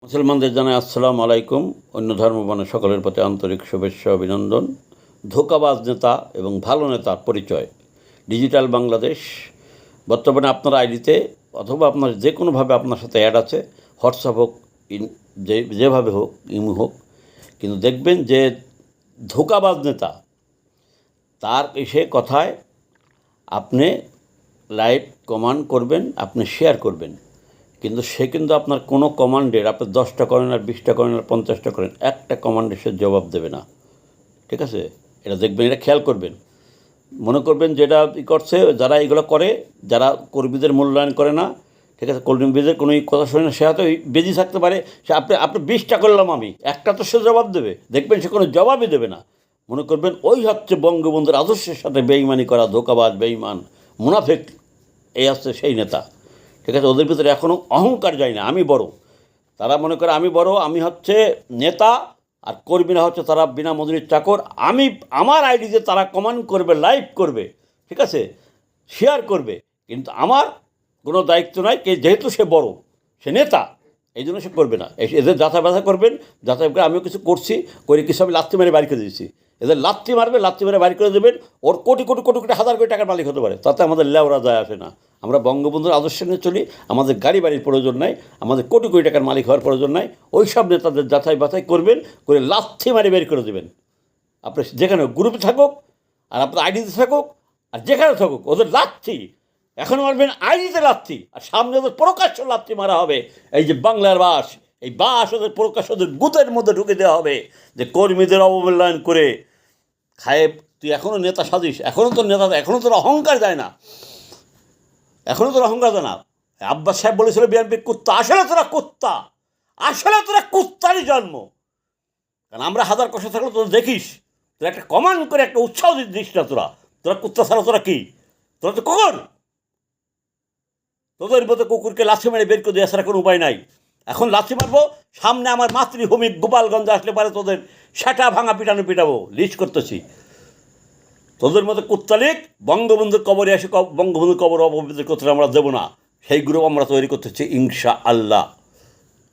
মুসলমানদের জানাই আসসালামু আলাইকুম। অন্য ধর্মবর্ণের সকলের প্রতি আন্তরিক শুভেচ্ছা অভিনন্দন। ধোঁকাবাজ নেতা এবং ভালো নেতার পরিচয় ডিজিটাল বাংলাদেশ। বর্তমানে আপনার আইডিতে অথবা আপনার যে কোনোভাবে আপনার সাথে অ্যাড আছে, হোয়াটসঅ্যাপ হোক, যেভাবে হোক, ইমো হোক, কিন্তু দেখবেন যে ধোঁকাবাজ নেতা তার এসে কথায় আপনি লাইভ কমান্ড করবেন, আপনি শেয়ার করবেন, কিন্তু সে কিন্তু আপনার কোনো কমান্ডের আপনি 10টা করেন আর 20টা করেন আর 50টা করেন, একটা কমান্ডে সে জবাব দেবে না। ঠিক আছে, এটা দেখবেন, এটা খেয়াল করবেন। মনে করবেন যেটা করছে, যারা এগুলো করে, যারা কর্মীদের মূল্যায়ন করে না, ঠিক আছে, কর্মীদের কোনো কথা শোনে না, সে হয়তো বেজি থাকতে পারে, সে আপনি 20টা করলাম, আমি একটা তো সে জবাব দেবে, দেখবেন সে কোনো জবাবই দেবে না। মনে করবেন ওই হচ্ছে বঙ্গবন্ধুর আদর্শের সাথে বেইমানি করা ধোঁকাবাজ, বেইমান, মুনাফিক, এই হচ্ছে সেই নেতা। ঠিক আছে, ওদের ভিতরে এখনও অহংকার যায় না, আমি বড়। তারা মনে করে আমি বড়, আমি হচ্ছে নেতা, আর কর্মীরা হচ্ছে তারা বিনা মজুরির চাকর। আমার আইডিতে তারা কমেন্ট করবে, লাইভ করবে, ঠিক আছে, শেয়ার করবে, কিন্তু আমার কোনো দায়িত্ব নাই, যেহেতু সে বড়, সে নেতা, এই জন্য সে করবে না। এদের যাতা ব্যথা করবেন, যাতায়াত করে আমিও কিছু করছি, করে কিছু আমি লাত্তি মেরে বাড়ি করে দিয়েছি। এদের লাত্তি মারবে, লাত্তি মেরে বাড়ি করে দেবেন, ওর কোটি কোটি কোটি কোটি হাজার কোটি টাকার মালিক হতে পারে, তাতে আমাদের লেওরা যায় আসে না। আমরা বঙ্গবন্ধুর আদর্শ নিয়ে চলি, আমাদের গাড়ি বাড়ির প্রয়োজন নাই, আমাদের কোটি কোটি টাকার মালিক হওয়ার প্রয়োজন নাই। ওই সব নেতাদের যাচাই বাছাই করবেন, করে লাথি মারি বের করে দেবেন। আপনি যেখানে গ্রুপে থাকুক, আর আপনার আইডিতে থাকুক, আর যেখানে থাকুক, ওদের লাথি এখন মারবেন, আইডিতে লাথি, আর সামনে ওদের প্রকাশ্য লাথি মারা হবে। এই যে বাংলার বাস, এই বাস ওদের প্রকাশ্য ওদের গুতের মধ্যে ঢুকে দেওয়া হবে, যে কর্মীদের অবমূল্যায়ন করে খায়ে তুই এখনও নেতা সাজিস, এখনও তোর নেতা, এখনও তোর অহংকার যায় না, এখনও তোর অহংকার যায় না। আব্বাস সাহেব বলেছিল বিএনপি কুত্তা, আসলে তোরা কুত্তা, আসলে তোরা কুত্তারই জন্ম। কারণ আমরা হাজার কষা থাকলে তোরা দেখিস, তোরা একটা কমান্ড করে একটা উৎসাহ দিস না, তোরা কুত্তা ছাড়া তোরা কি, তোরা তো কুকুর। তোদের মতো কুকুরকে লাথি মেরে বের করে দেওয়া ছাড়া কোনো উপায় নাই। এখন লাথি মারবো, সামনে আমার মাতৃভূমি গোপালগঞ্জে আসলে পারে তোদের সেটা ভাঙা পিটাবো, লিস্ট করতেছি। তোদের মতো কুত্তালিক বঙ্গবন্ধুর কবরে এসে বঙ্গবন্ধুর কবর অপবিত্র করতে আমরা দেবো না। সেই গ্রুপ আমরা তৈরি করতেছি ইনশাআল্লাহ।